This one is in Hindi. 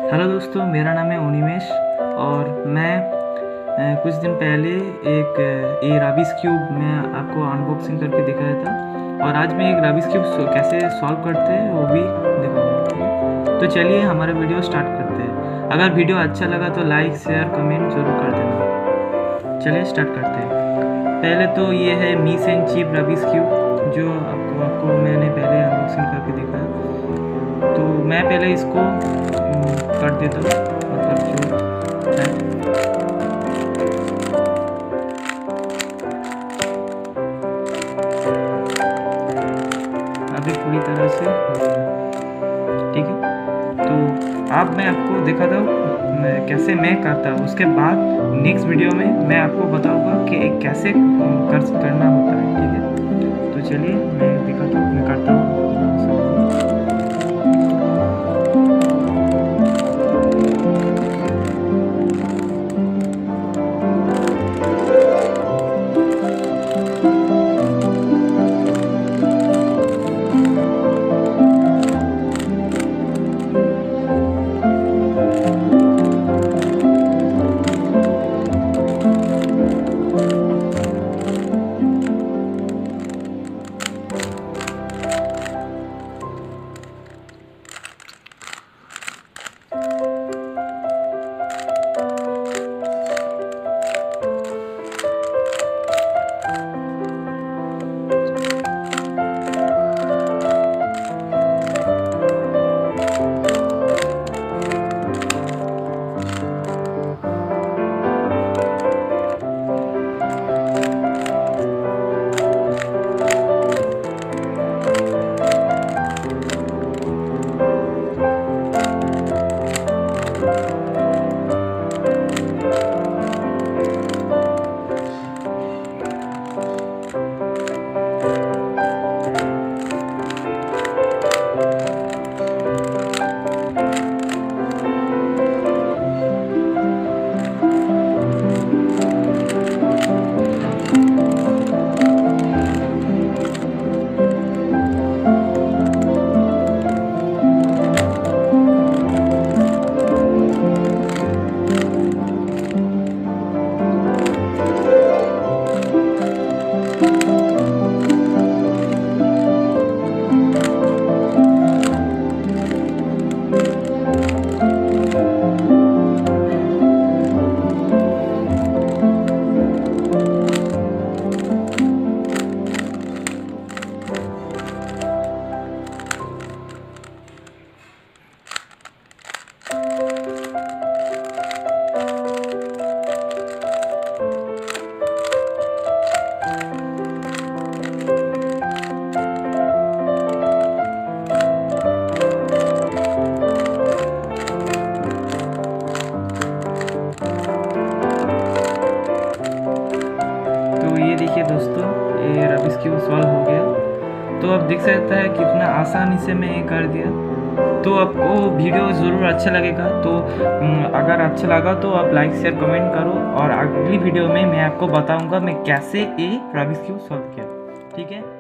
हेलो दोस्तों, मेरा नाम है उनिमेश और मैं कुछ दिन पहले एक रबिस क्यूब में आपको अनबॉक्सिंग करके दिखाया था और आज मैं एक रबिस क्यूब कैसे सॉल्व करते हैं वो भी दिखाऊंगा। ठीक है, तो चलिए हमारा वीडियो स्टार्ट करते हैं। अगर वीडियो अच्छा लगा तो लाइक शेयर कमेंट जरूर कर देना। चलिए स्टार्ट करते हैं। पहले तो ये है मीस एंड चीफ रबिस क्यूब जो आपको मैंने पहले अनबॉक्सिंग करके दिखाया। तो मैं पहले इसको कर देता हूँ, मतलब जो है अभी पूरी तरह से ठीक है। तो अब मैं आपको दिखाता हूँ कैसे मैं करता हूँ। उसके बाद नेक्स्ट वीडियो में मैं आपको बताऊँगा कि कैसे करना होता है। ठीक है, तो चलिए मैं दिखाता हूँ, मैं करता हूँ। देखिए दोस्तों, ये रबिस क्यूब सॉल्व हो गया। तो अब दिख सकता है कितना आसानी से मैं ये कर दिया। तो आपको वीडियो ज़रूर अच्छा लगेगा। तो अगर अच्छा लगा तो आप लाइक शेयर कमेंट करो और अगली वीडियो में मैं आपको बताऊंगा मैं कैसे ये रबिस क्यूब सॉल्व किया। ठीक है।